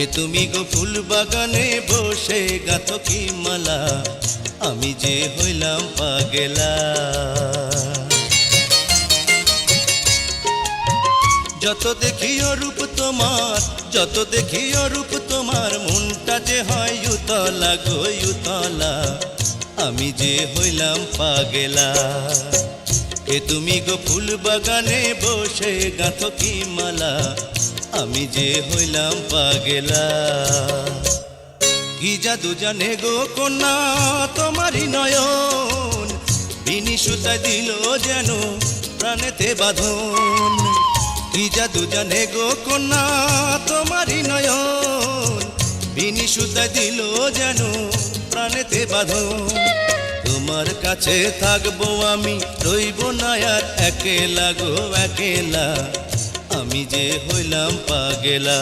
এ তুমি গো ফুল বাগানে বসে গাঁথো কি মালা, আমি যে হইলাম পাগেলা। যত দেখি অরূপ তোমার, যত দেখি অরূপ তোমার, মনটা যে হয় উতলা গো উতলা, আমি যে হইলাম পাগেলা। এ তুমি গো ফুল বাগানে বসে গাঁথো কি মালা, আমি যে হইলাম পাগেলা। কি জাদু জানে গো কন্যা তোমারই নয়ন, বিনি সুতায় দিল যেন প্রাণেতে বাঁধন। কি জাদু জানে গো কন্যা তোমারই নয়ন, বিনি সুতায় দিল যেন প্রাণেতে বাঁধন। তোমার কাছে থাকবো আমি, রইব না আর একেলা গো একেলা, আমি যে হইলাম পাগেলা।